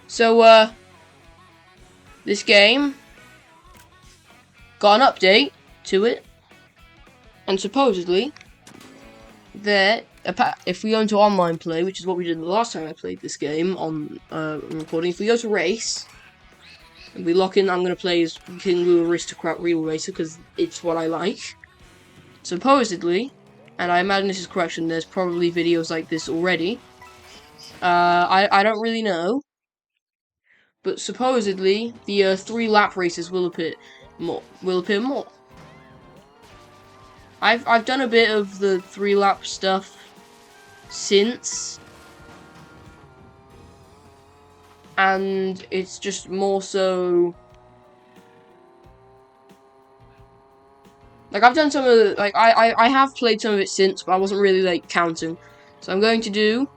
So, this game got an update to it, and supposedly, if we go into online play, which is what we did the last time I played this game on recording, if we go to race, and we lock in, I'm going to play as King Lou Aristocrat Real Racer, because it's what I like. Supposedly, and I imagine this is correction, there's probably videos like this already. I don't really know. But supposedly, the 3-lap races will appear more. I've done a bit of the 3-lap stuff since, and it's just more so like I've done some of the, like I have played some of it since, but I wasn't really like counting. So I'm going to do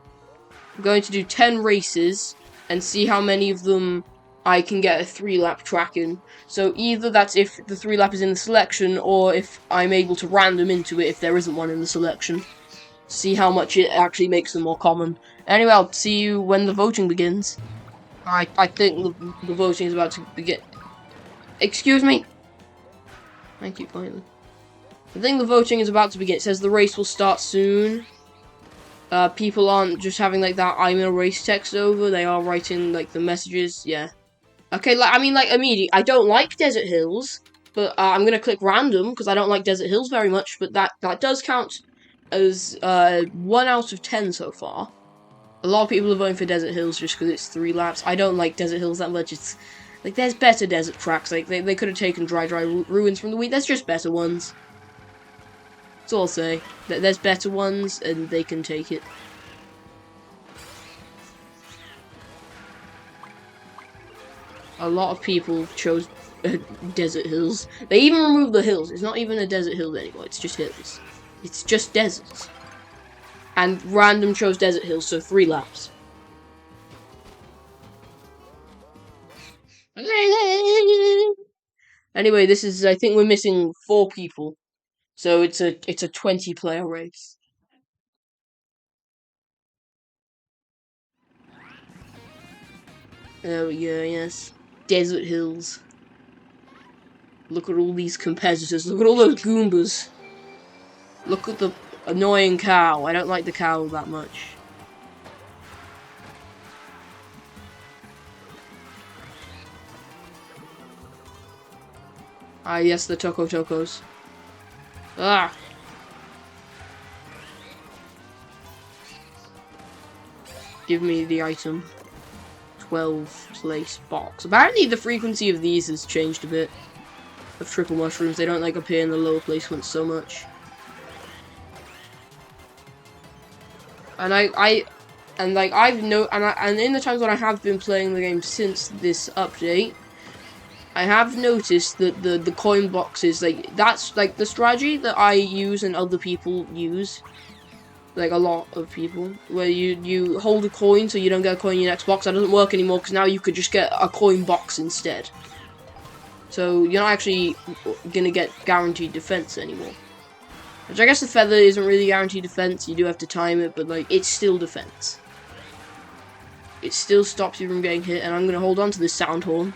10 races and see how many of them I can get a 3-lap track in. So either that's if the 3-lap is in the selection, or if I'm able to random into it if there isn't one in the selection. See how much it actually makes them more common. Anyway, I'll see you when the voting begins. I think the voting is about to begin. Excuse me? Thank you kindly. I think the voting is about to begin. It says the race will start soon. People aren't just having like that I'm in a race text over, they are writing like the messages, yeah. Okay, like, I mean, like, immediately, I don't like Desert Hills, but I'm gonna click random, because I don't like Desert Hills very much, but that does count as 1 out of 10 so far. A lot of people are voting for Desert Hills just because it's 3 laps. I don't like Desert Hills that much. It's like, there's better desert tracks, like, they could have taken Dry Ruins from the Wheat, there's just better ones. That's all I'll say. There's better ones, and they can take it. A lot of people chose Desert Hills. They even removed the hills. It's not even a Desert Hills anymore. It's just hills. It's just deserts. And random chose Desert Hills, so 3 laps. Anyway, this is, I think we're missing 4 people. So it's a 20-player race. There we go, yes. Desert Hills. Look at all these competitors. Look at all those Goombas. Look at the annoying cow. I don't like the cow that much. Ah, yes, the Tocos. Ah! Give me the item. 12 place box. Apparently the frequency of these has changed a bit. Of triple mushrooms. They don't like appear in the lower placements so much. And and in the times when I have been playing the game since this update, I have noticed that the coin boxes, like, that's like the strategy that I use and other people use. Like, a lot of people, where you hold a coin so you don't get a coin in your next box. That doesn't work anymore, because now you could just get a coin box instead. So you're not actually gonna get guaranteed defense anymore. Which I guess the feather isn't really guaranteed defense, you do have to time it, but like, it's still defense. It still stops you from getting hit, and I'm gonna hold on to this sound horn.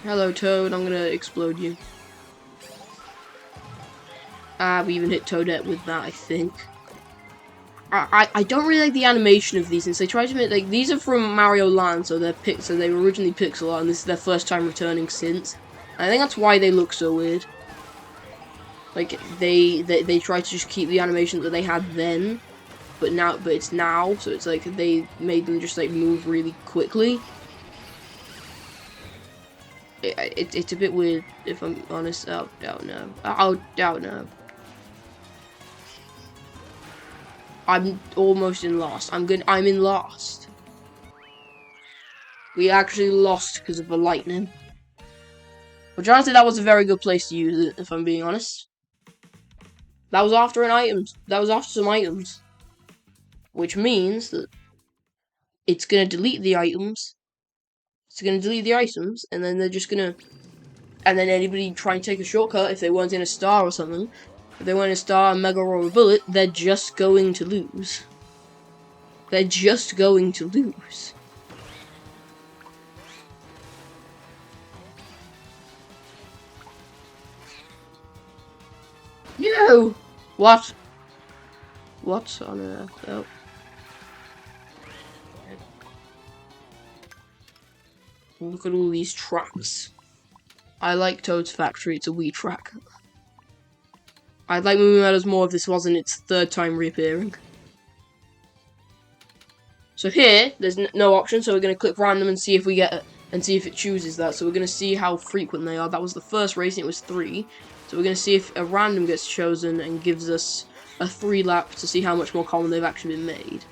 Hello, Toad, I'm gonna explode you. Ah, we even hit Toadette with that, I think. I don't really like the animation of these, since they try to make, like, these are from Mario Land, so they were originally pixel art, and this is their first time returning since. And I think that's why they look so weird. Like, they try to just keep the animation that they had then, but it's now, so it's like they made them just like move really quickly. It's a bit weird, if I'm honest. I don't know. I'm almost in last. I'm in last. We actually lost because of the lightning. Which honestly, that was a very good place to use it, if I'm being honest. That was after an item. That was after some items. Which means that it's gonna delete the items. It's gonna delete the items, and then they're just gonna and then anybody try and take a shortcut if they weren't in a star or something. If they weren't in a star, a mega, or a bullet, they're just going to lose. They're just going to lose. No! What? What on earth? Oh. Look at all these tracks. I like Toad's Factory, it's a wee track. I'd like Moo Meadows more if this wasn't its third time reappearing. So here, there's no option, so we're going to click random and see if we get it, and see if it chooses that. So we're going to see how frequent they are. That was the first race, and it was 3. So we're going to see if a random gets chosen and gives us a 3 lap to see how much more common they've actually been made.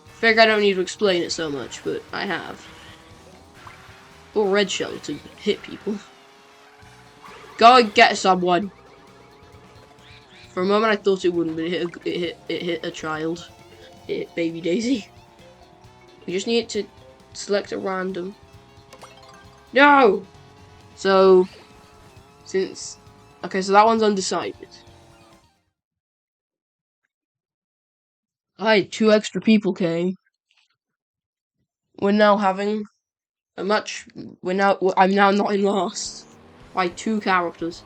I figure I don't need to explain it so much, but I have. Or red shell to hit people. Go and get someone. For a moment I thought it wouldn't, but it hit a child. It hit baby Daisy. We just need to select a random. No! So, okay, so that one's undecided. Hi, 2 extra people came. We're now having a match. I'm now not in last by 2 characters.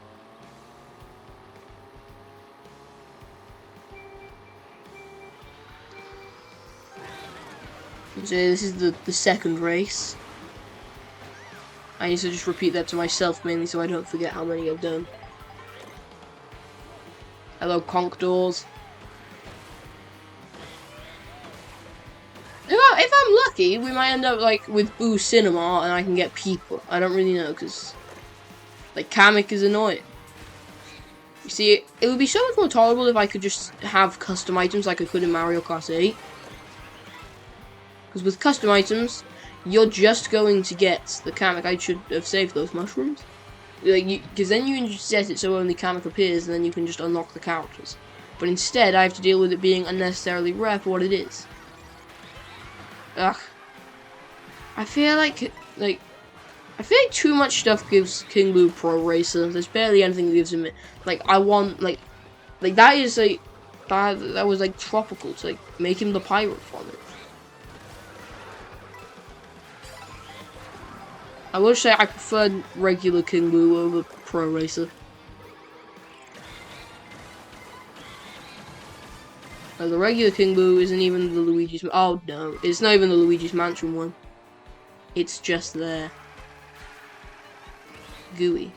So this is the second race. I need to just repeat that to myself mainly so I don't forget how many I've done. Hello, conch doors. If I'm lucky, we might end up like with Boo Cinema and I can get people. I don't really know because like Kamek is annoying. You see, it would be so much more tolerable if I could just have custom items like I could in Mario Kart 8. Because with custom items, you're just going to get the Kamek. I should have saved those mushrooms. Because then you can just set it so only Kamek appears and then you can just unlock the characters. But instead, I have to deal with it being unnecessarily rare for what it is. Ugh. I feel like too much stuff gives King Boo Pro Racer. There's barely anything that gives him it. Like, I want, like that is, like, that was, like, tropical to, like, make him the pirate from it. I would say I preferred regular King Boo over Pro Racer. The regular King Boo isn't even the Luigi's... Oh, no. It's not even the Luigi's Mansion one. It's just there. Gooey.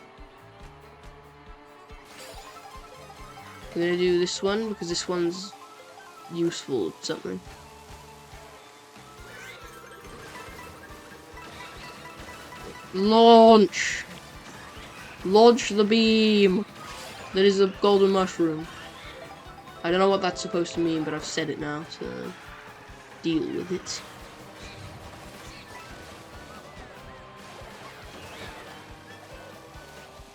I'm gonna do this one, because this one's useful or something. Launch! Launch the beam! That is a golden mushroom. I don't know what that's supposed to mean, but I've said it now, so deal with it.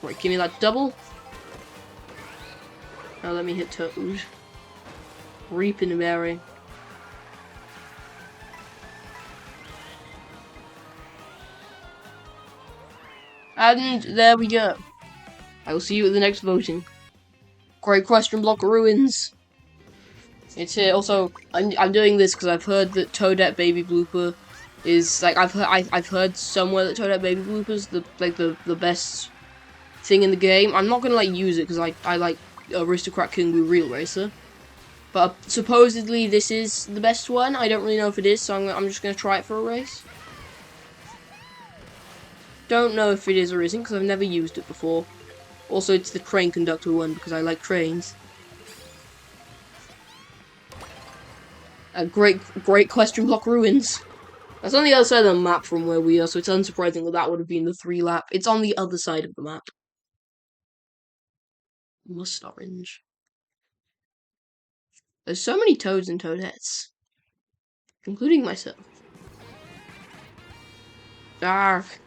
Right, give me that double. Now let me hit Toad. Reaping Berry. And there we go. I will see you at the next voting. Great question block ruins. It's here. Also, I'm doing this because I've heard that Toadette Baby Blooper is like I've heard somewhere that Toadette Baby Blooper is the best thing in the game. I'm not gonna like use it because I like Aristocrat King Boo Real Racer, but supposedly this is the best one. I don't really know if it is, so I'm just gonna try it for a race. Don't know if it is or isn't because I've never used it before. Also, it's the train conductor one because I like trains. A great question block ruins. That's on the other side of the map from where we are, so it's unsurprising that that would have been the 3 lap. It's on the other side of the map. Must orange. There's so many Toads and Toadettes. Including myself. Arrgh.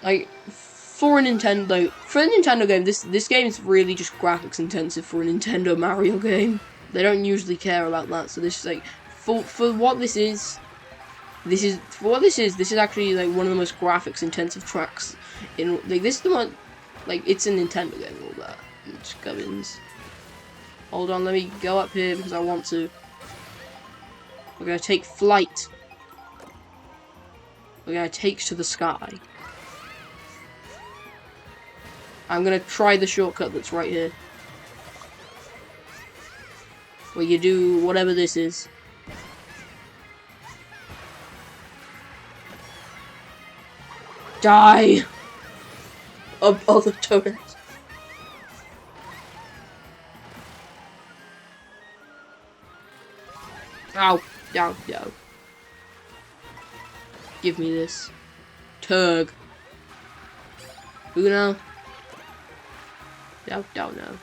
Like, for a Nintendo game, this game is really just graphics intensive for a Nintendo Mario game. They don't usually care about that, so this is like, for what this is, This is for what this is. This is actually like one of the most graphics intensive tracks in like this is the one like it's a Nintendo game and all that. Just gubbins. Hold on, let me go up here because I want to. We're gonna take flight. We're gonna take to the sky. I'm gonna try the shortcut that's right here. Where you do whatever this is. Die! Of other turrets. Ow. Ow. Ow. Give me this. Turg. Uno. No, no, no.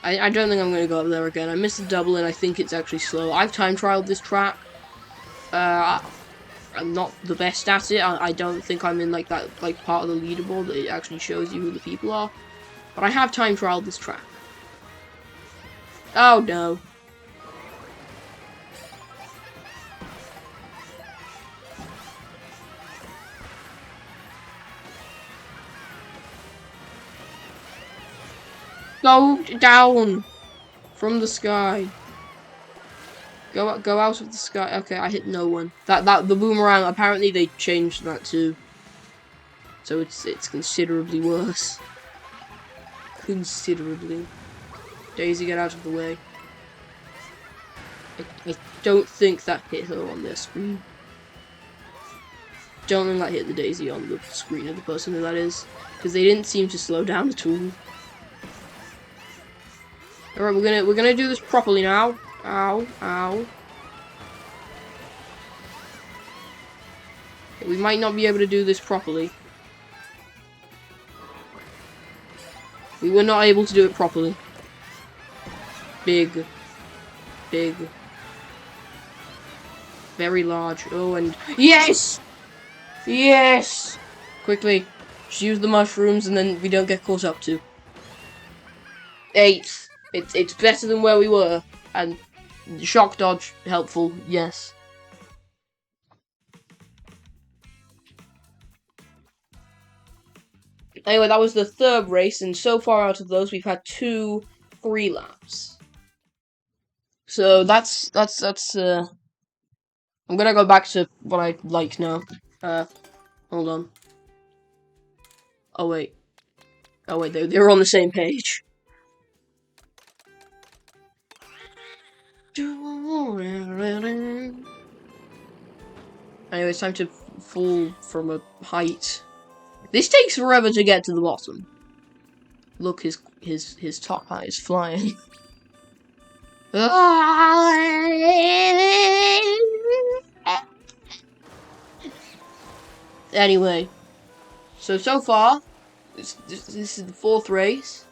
I don't think I'm gonna go up there again. I missed the double and I think it's actually slow. I've time trialed this track. I'm not the best at it. I don't think I'm in like that part of the leaderboard that it actually shows you who the people are. But I have time trialed this track. Oh no. Go down from the sky. Go out of the sky. Okay, I hit no one. That the boomerang. Apparently they changed that too. So it's considerably worse. Considerably. Daisy, get out of the way. I don't think that hit her on their screen. Don't think that hit the Daisy on the screen of the person who that is, because they didn't seem to slow down at all. Alright, we're gonna do this properly now. Ow, ow. We might not be able to do this properly. We were not able to do it properly. Big. Big. Very large. Oh, and yes! Yes! Quickly. Just use the mushrooms and then we don't get caught up to. 8. It's better than where we were. And shock dodge, helpful, yes. Anyway, that was the third race, and so far out of those, we've had 2 free laps. So that's I'm gonna go back to what I like now. Hold on. Oh wait, they're on the same page. Anyway, it's time to fall from a height. This takes forever to get to the bottom. Look, his top hat is flying. Anyway, so far, this is the 4th race,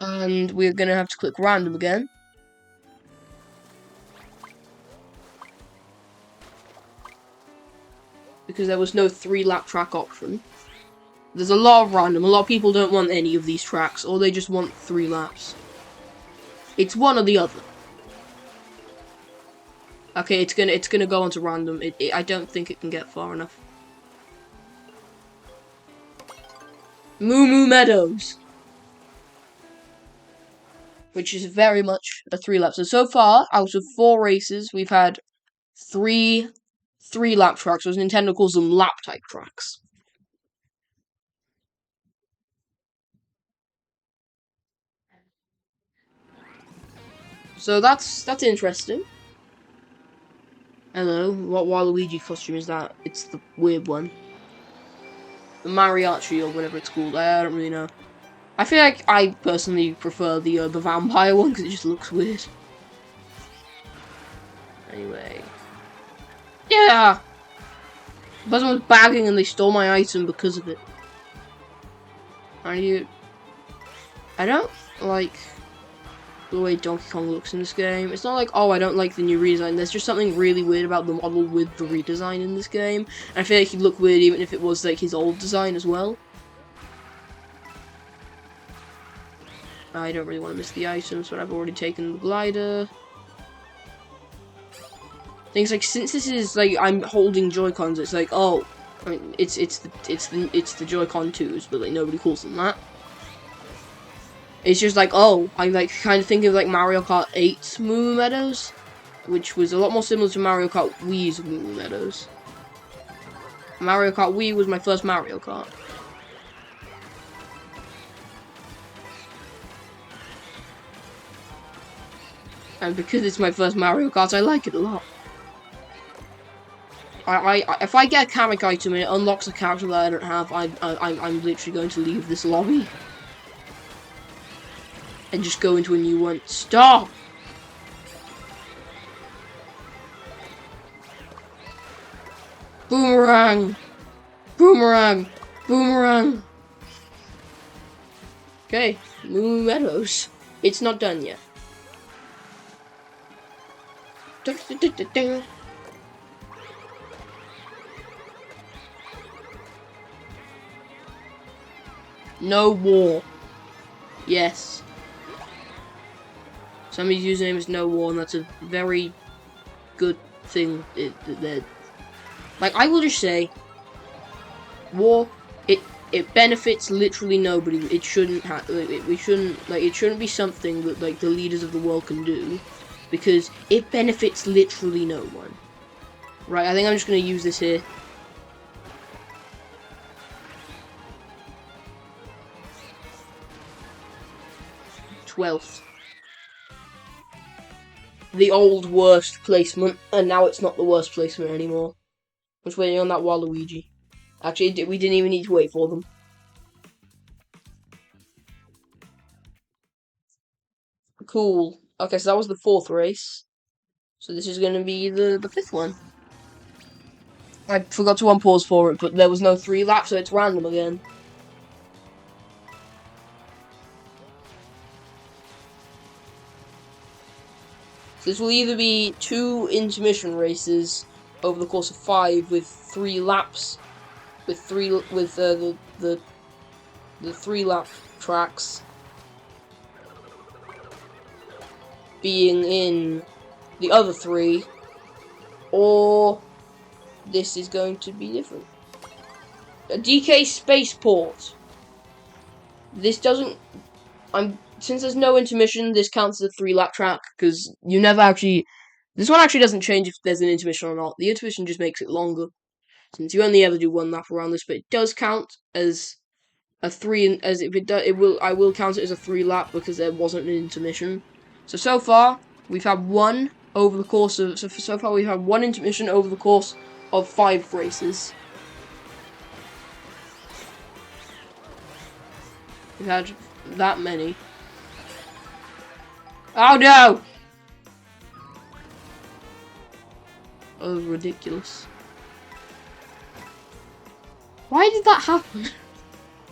and we're gonna have to click random again. Because there was no 3-lap track option. There's a lot of random. A lot of people don't want any of these tracks, or they just want 3 laps. It's one or the other. Okay, it's gonna go on to random. I don't think it can get far enough. Moo Moo Meadows, which is very much a 3-lap. So far, out of 4 races, we've had 3 3-lap tracks, as Nintendo calls them lap-type tracks. So that's interesting. Hello, what Waluigi costume is that? It's the weird one. The mariachi or whatever it's called. I don't really know. I feel like I personally prefer the vampire one because it just looks weird. Anyway. Yeah! The person was bagging and they stole my item because of it. I don't like the way Donkey Kong looks in this game. It's not like, oh, I don't like the new redesign. There's just something really weird about the model with the redesign in this game. And I feel like he'd look weird even if it was like his old design as well. I don't really want to miss the items, but I've already taken the glider. Things like, since this is like I'm holding Joy-Cons, it's like, oh, I mean it's the Joy-Con 2s, but like nobody calls them that. It's just like, oh, I'm like kind of thinking of like Mario Kart 8's Moo Meadows, which was a lot more similar to Mario Kart Wii's Moo Meadows. Mario Kart Wii was my first Mario Kart. And because it's my first Mario Kart, I like it a lot. If I get a Kamek item and it unlocks a character that I don't have, I'm literally going to leave this lobby. And just go into a new one. Stop! Boomerang! Boomerang! Boomerang! Okay, Moo Meadows. It's not done yet. No war. Yes. Somebody's username is No War, and that's a very good thing. Like, I will just say, war. It benefits literally nobody. It shouldn't have. We shouldn't like. It shouldn't be something that like the leaders of the world can do, because it benefits literally no one. Right. I think I'm just gonna use this here. Twelfth. The old worst placement, and now it's not the worst placement anymore. I'm just waiting on that Waluigi. Actually, we didn't even need to wait for them. Cool. Okay, so that was the 4th race. So this is going to be the 5th one. I forgot to unpause for it, but there was no 3 laps, so it's random again. So this will either be 2 intermission races over the course of 5 with 3 laps, with the 3 lap tracks being in the other 3, or this is going to be different. A DK spaceport. This doesn't. Since there's no intermission, this counts as a 3 lap track, because you never actually. This one actually doesn't change if there's an intermission or not. The intermission just makes it longer, since you only ever do 1 lap around this. But it does count as a 3, as if it does. I will count it as a 3 lap because there wasn't an intermission. So far we've had 1 over the course of. So far we've had 1 intermission over the course of 5 races. We've had that many. Oh no! Oh, ridiculous. Why did that happen?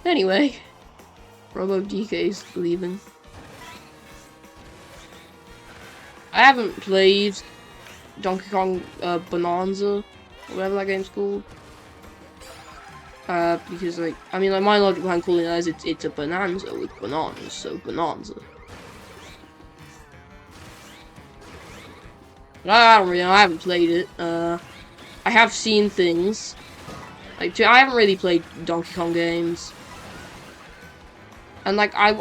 Anyway, Robo DK's leaving. I haven't played Donkey Kong Bonanza, whatever that game's called. Because like, I mean, like my logic behind calling it is it's a bonanza with bananas, so bonanza. But I don't really know. I haven't played it. I have seen things. Like, I haven't really played Donkey Kong games. And like, I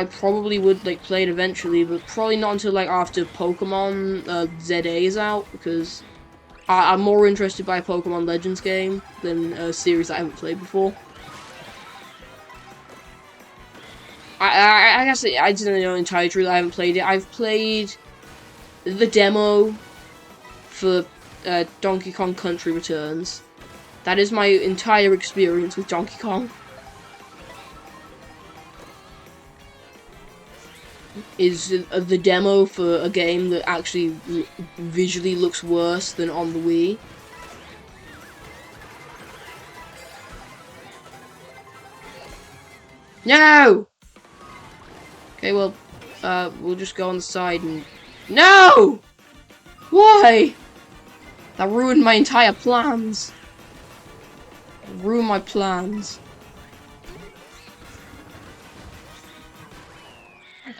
probably would like play it eventually, but probably not until like after Pokemon ZA is out, because I'm more interested by a Pokemon Legends game than a series that I haven't played before. I guess I didn't know entirely true that I haven't played it. I've played the demo for Donkey Kong Country Returns. That is my entire experience with Donkey Kong. Is the demo for a game that actually visually looks worse than on the Wii. No! Okay, well, we'll just go on the side and... No! Why? That ruined my entire plans. Ruined my plans.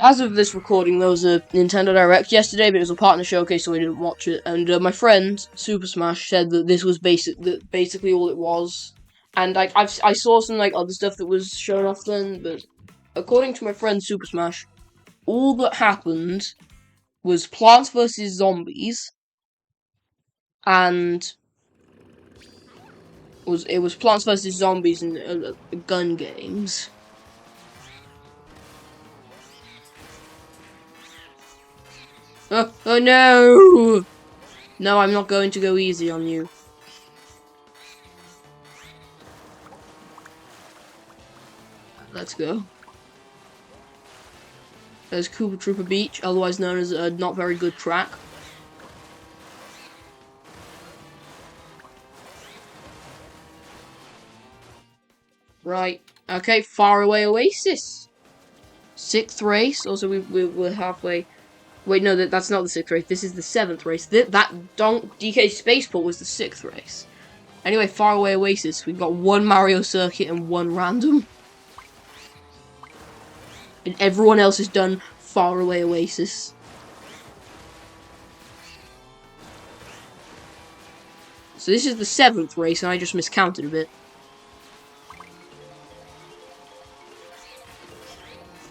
as of this recording, there was a Nintendo Direct yesterday, but it was a partner showcase, so I didn't watch it. And my friend Super Smash said that this was basically all it was. And I saw some like other stuff that was shown off then, but according to my friend Super Smash, all that happened was Plants vs Zombies, and it was Plants vs Zombies and gun games. Oh no! No, I'm not going to go easy on you. Let's go. There's Koopa Troopa Beach, otherwise known as a not very good track. Right. Okay, Faraway Oasis. 6th race. Also, we're halfway. Wait, no, that's not the 6th race. This is the 7th race. That DK Spaceport was the 6th race. Anyway, Faraway Oasis. We've got one Mario Circuit and one random. And everyone else has done Faraway Oasis. So this is the 7th race, and I just miscounted a bit.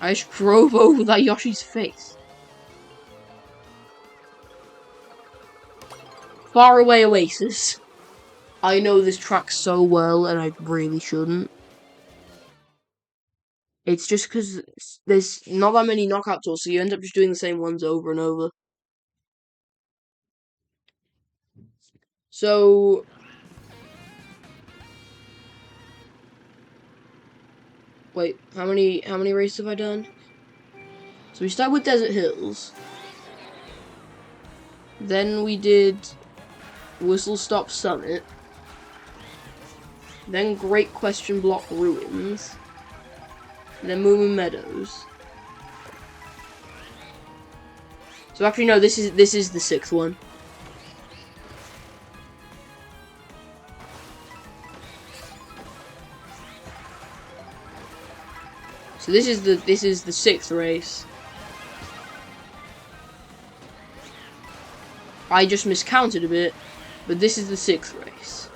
I just drove over that Yoshi's face. Faraway Oasis. I know this track so well, and I really shouldn't. It's just because there's not that many knockout tours, so you end up just doing the same ones over and over. So... Wait, how many races have I done? So we start with Desert Hills. Then we did Whistle Stop Summit. Then Great Question Block Ruins. And then Moomin Meadows. So actually no, this is the 6th one. So this is the 6th race. I just miscounted a bit, but this is the 6th race.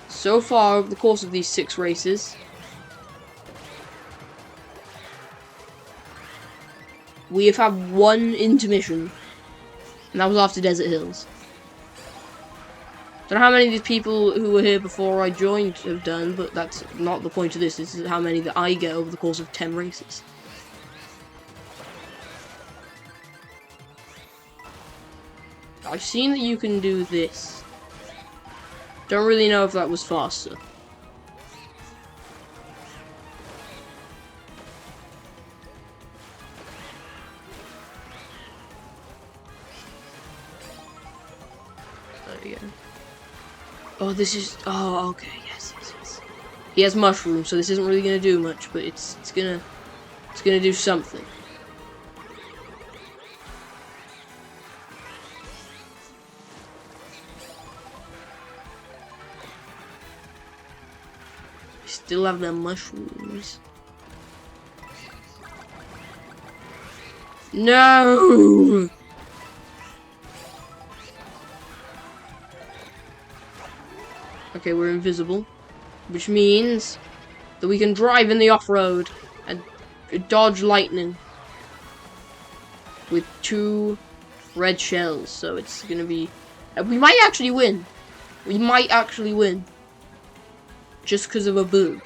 So far, over the course of these 6 races, we have had one intermission, and that was after Desert Hills. Don't know how many of these people who were here before I joined have done, but that's not the point of this. This is how many that I get over the course of 10 races. I've seen that you can do this. Don't really know if that was faster. There we go. Oh, this is... Oh, okay, yes. He has mushrooms, so this isn't really gonna do much, but it's gonna do something. Still have them mushrooms. No! Okay, we're invisible, which means that we can drive in the off-road and dodge lightning with 2 red shells. So it's gonna be... we might actually win. We might actually win. Just because of a boo.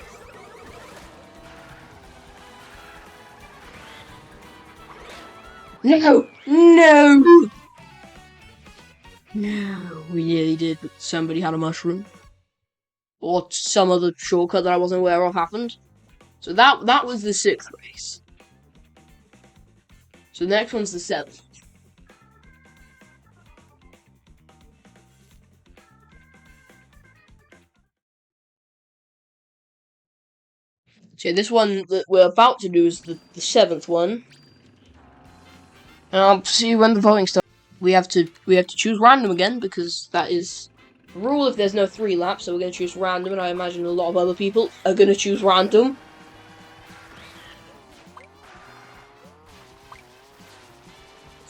No! No! No! We nearly did, but somebody had a mushroom. Or some other shortcut that I wasn't aware of happened. So that was the 6th race. So the next one's the 7th. So this one that we're about to do is the 7th one. And I'll see when the voting starts. We have to choose random again, because that is the rule if there's no 3 laps, so we're gonna choose random, and I imagine a lot of other people are gonna choose random.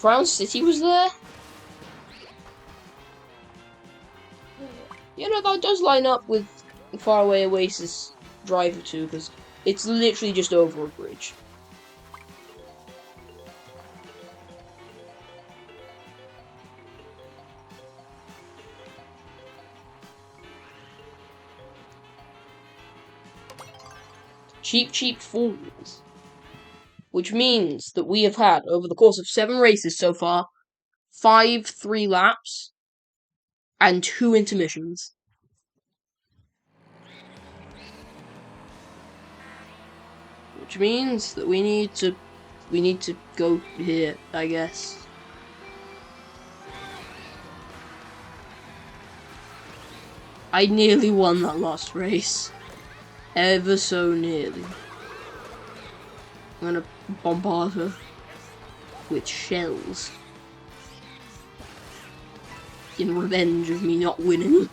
Crown City was there? You know, that does line up with Faraway Oasis Driver 2, because it's literally just over a bridge. Cheap, cheap fools. Which means that we have had, over the course of 7 races so far, 5 3 laps, and 2 intermissions. Which means that we need to go here, I guess. I nearly won that last race. Ever so nearly. I'm gonna bombard her with shells in revenge of me not winning.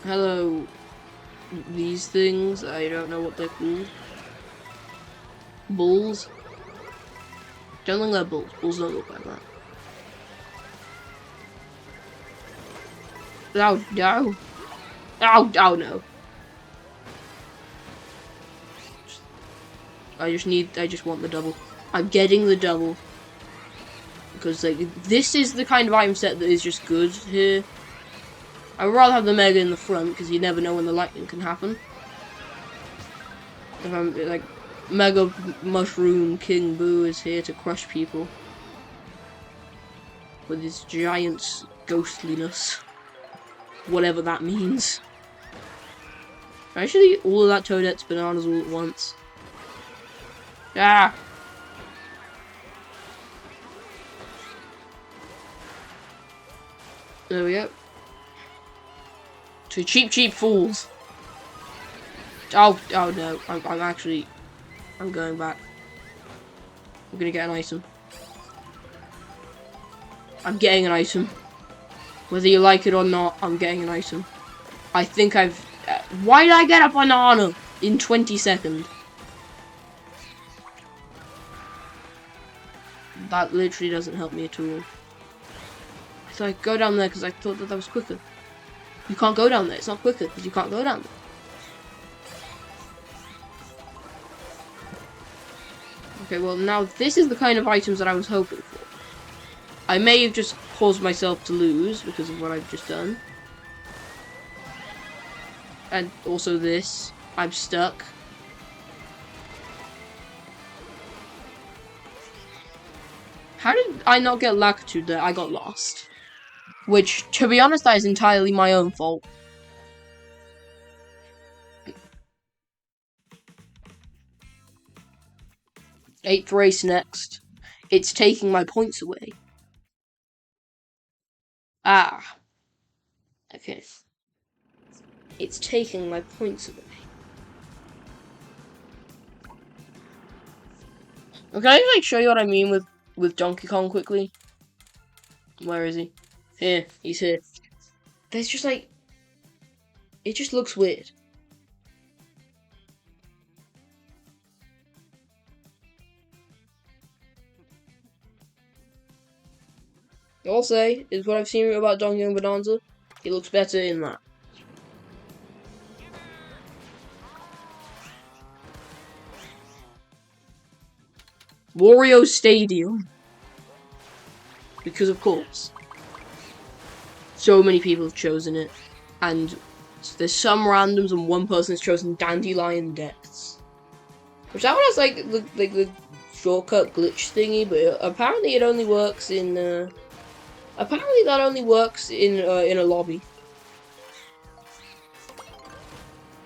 Hello, these things, I don't know what they're called. Bulls? Don't think they're bulls. Bulls don't look like that. Oh, no. Oh, no. I just want the double. I'm getting the double. Because, like, this is the kind of item set that is just good here. I would rather have the Mega in the front, because you never know when the lightning can happen. If I'm, like, Mega Mushroom King Boo is here to crush people. With his giant ghostliness. Whatever that means. Actually, all of that Toadette's bananas all at once. Ah! There we go. To cheap, cheap fools. Oh no. I'm going back. I'm gonna get an item. I'm getting an item. Whether you like it or not, I'm getting an item. I think I've... why did I get a banana in 20 seconds? That literally doesn't help me at all. So I go down there because I thought that was quicker. You can't go down there. It's not quicker because you can't go down there. Okay, well now this is the kind of items that I was hoping for. I may have just caused myself to lose because of what I've just done. And also this. I'm stuck. How did I not get Lakitud there? I got lost. Which, to be honest, that is entirely my own fault. Eighth race next. It's taking my points away. Ah. Okay. It's taking my points away. Can I like show you what I mean with Donkey Kong quickly? Where is he? Here, he's here. There's just like, it just looks weird. I'll say is what I've seen about Donkey Kong Bonanza. It looks better in that. Wario Stadium. Because of course. So many people have chosen it. And there's some randoms and one person has chosen Dandelion Depths. Which that one has like the shortcut glitch thingy, but apparently it only works in apparently that only works in a lobby.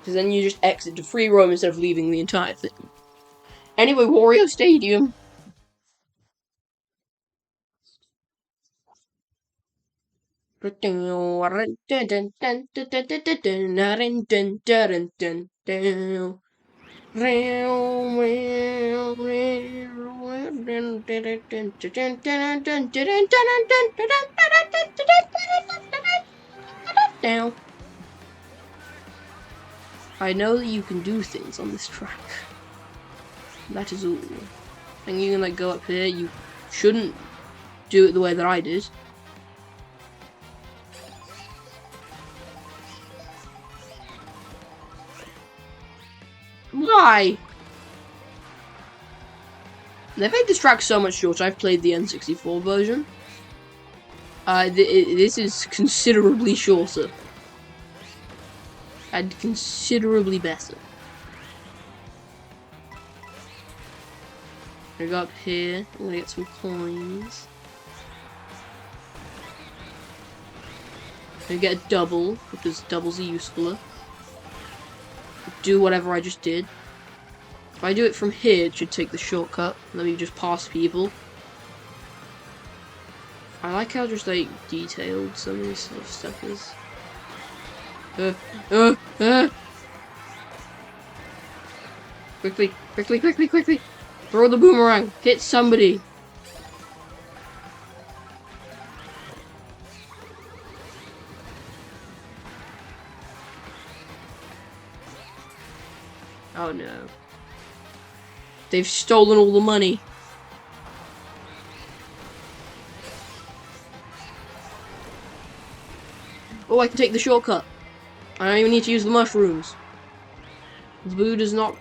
Because then you just exit to free roam instead of leaving the entire thing. Anyway, Wario Stadium. I know that you can do things on this track. That is all. And you can like go up here. You shouldn't do it the way that I did. Why? They've made this track so much shorter. I've played the N64 version. This is considerably shorter. And considerably better. I go up here. I'm gonna get some coins. I'm gonna get a double, because doubles are usefuler. Do whatever I just did. If I do it from here, it should take the shortcut. Let me just pass people. I like how just like detailed some of this sort of stuff is. Quickly, quickly, quickly, quickly! Throw the boomerang! Hit somebody! Oh no. They've stolen all the money. Oh, I can take the shortcut. I don't even need to use the mushrooms. The boo does not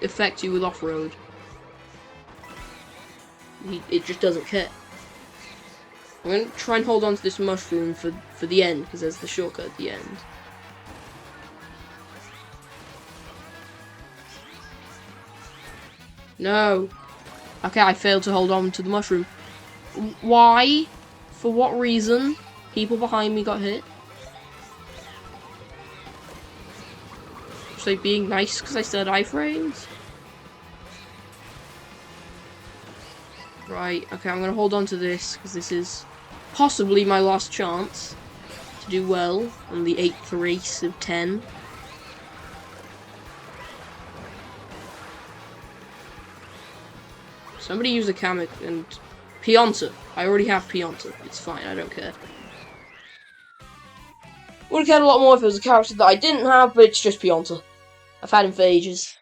affect you with off-road. It just doesn't care. I'm going to try and hold on to this mushroom for the end, because there's the shortcut at the end. No. Okay, I failed to hold on to the mushroom. Why? For what reason? People behind me got hit. Just like being nice because I said iframes. Right, okay, I'm gonna hold on to this because this is possibly my last chance to do well on the 8th race of 10. Somebody use a Kamek and Pianta. I already have Pianta. It's fine, I don't care. Would have cared a lot more if it was a character that I didn't have, but it's just Pianta. I've had him for ages.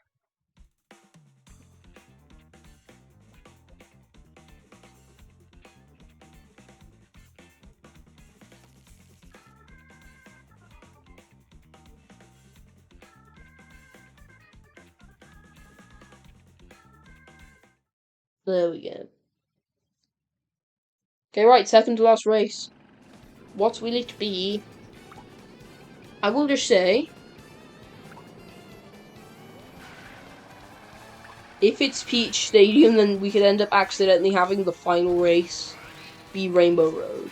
There we go. Okay, right, second to last race. What will it be? I will just say, if it's Peach Stadium, then we could end up accidentally having the final race be Rainbow Road.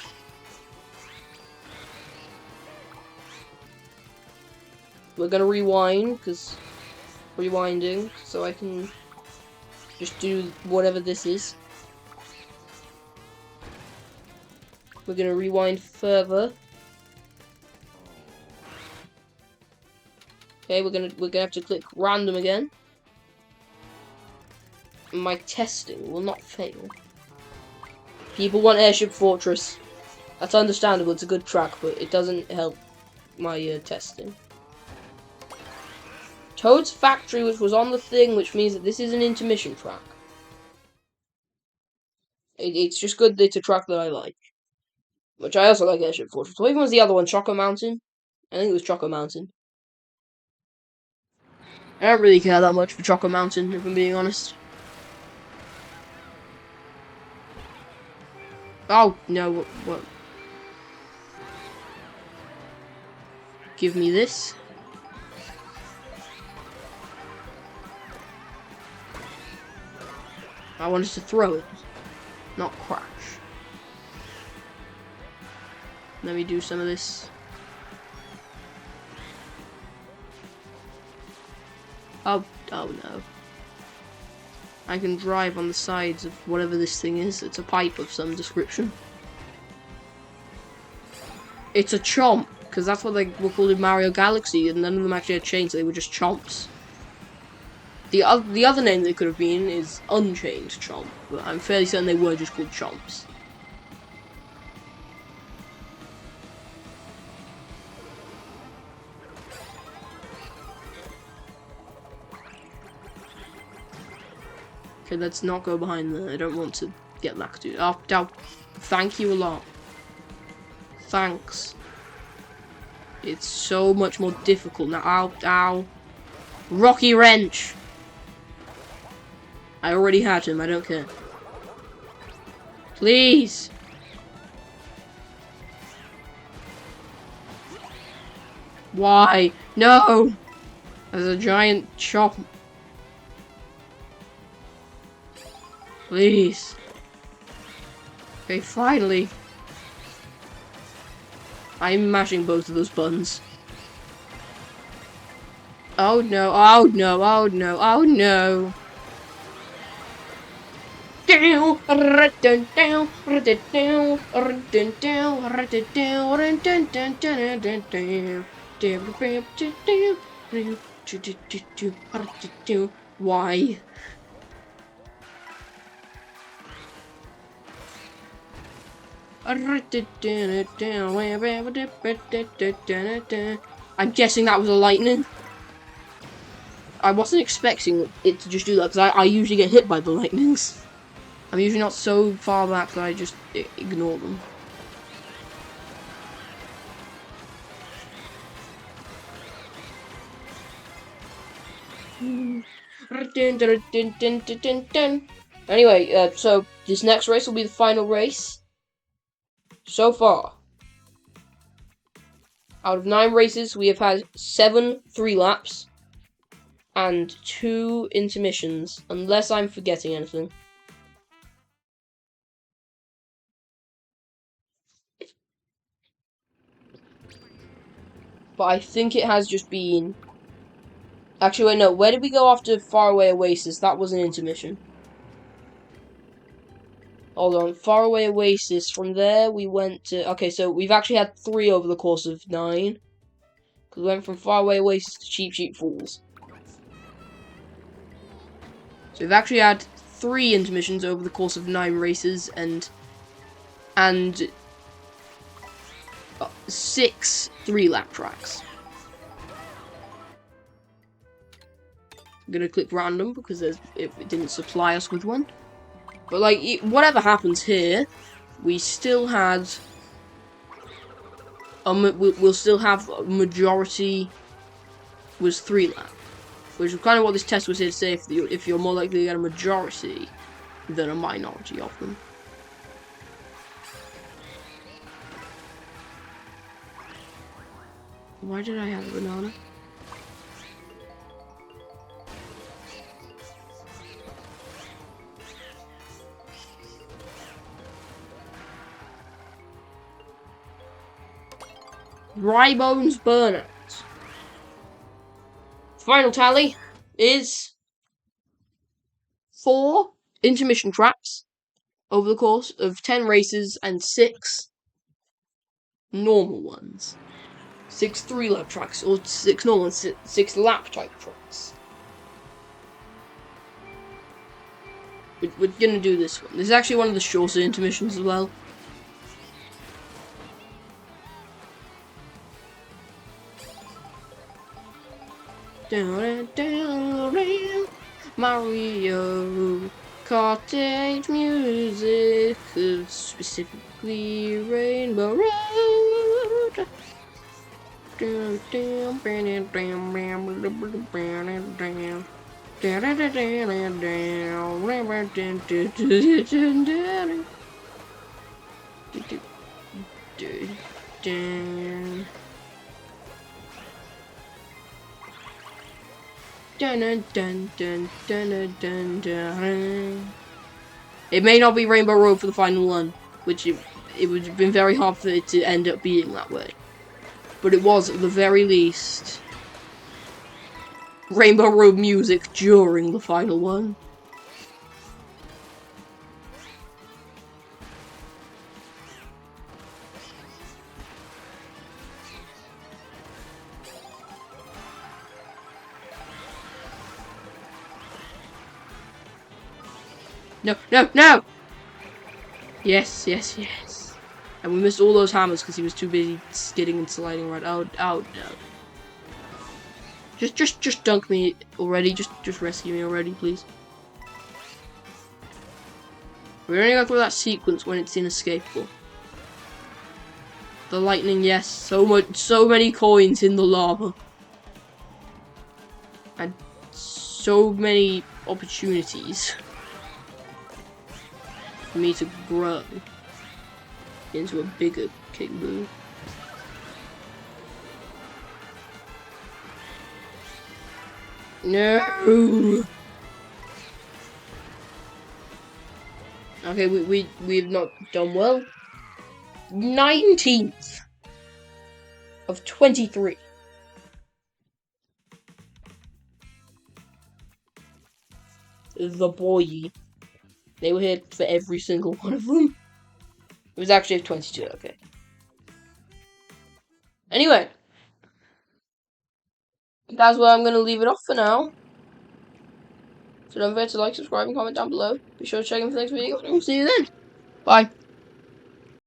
We're gonna rewind, because rewinding, so I can just do whatever this is. We're gonna rewind further. Okay, we're gonna have to click random again. My testing will not fail. People want Airship Fortress. That's understandable, it's a good track, but it doesn't help my testing. Toad's Factory, which was on the thing, which means that this is an intermission track. It's just good that it's a track that I like. Which I also like Airship Fortress. What even was the other one? Choco Mountain? I think it was Choco Mountain. I don't really care that much for Choco Mountain, if I'm being honest. Oh, no, what? Give me this. I wanted to throw it, not crash. Let me do some of this. Oh no. I can drive on the sides of whatever this thing is. It's a pipe of some description. It's a chomp, because that's what they were called in Mario Galaxy, and none of them actually had chains, they were just chomps. The other name they could have been is Unchained Chomp, but I'm fairly certain they were just called chomps. Okay, let's not go behind there. I don't want to get Lakitu. Oh, thank you a lot. Thanks. It's so much more difficult now. Ow, ow. Rocky Wrench! I already had him, I don't care. Please! Why? No! There's a giant chop. Please. Okay, finally. I'm mashing both of those buttons. Oh no, oh no, oh no, oh no. Why? I'm guessing that was a lightning. I wasn't expecting it to just do that, because I usually get hit by the lightnings. I'm usually not so far back that I just ignore them. Anyway, so this next race will be the final race. So far, out of 9 races, we have had 7 3-laps and 2 intermissions, unless I'm forgetting anything. But I think it has just been... Actually, wait, no. Where did we go after Faraway Oasis? That was an intermission. Hold on. Faraway Oasis. From there, we went to... Okay, so we've actually had 3 over the course of 9. Because we went from Faraway Oasis to Cheap Cheap Fools. So we've actually had 3 intermissions over the course of 9 races, and 6 3-lap tracks. I'm gonna click random because it didn't supply us with one. But like, whatever happens here, we still had we'll still have a majority was 3-lap, which is kind of what this test was here to say. If you're more likely to get a majority than a minority of them. Why did I have a banana? Rybone's Burnout. Final tally is 4 intermission tracks over the course of 10 races and 6 normal ones. 6 3-lap tracks, or 6 normal ones, 6 lap type tracks. We're gonna do this one. This is actually one of the shorter intermissions as well. Mario Kart music, specifically Rainbow Road. It may not be Rainbow Road for the final one, which it would have been very hard for it to end up being that way. But it was, at the very least, Rainbow Road music during the final one. No, no, no! Yes, yes, yes. And we missed all those hammers because he was too busy skidding and sliding right out. Oh, no. Just dunk me already. Just rescue me already, please. We're only going through that sequence when it's inescapable. The lightning, yes, so many coins in the lava. And so many opportunities for me to grow into a bigger King Boo. No. Okay, we've not done well. 19th of 23. The boy. They were here for every single one of them. It was actually 22, okay. Anyway. That's where I'm going to leave it off for now. So don't forget to like, subscribe, and comment down below. Be sure to check in for the next video, and we'll see you then. Bye.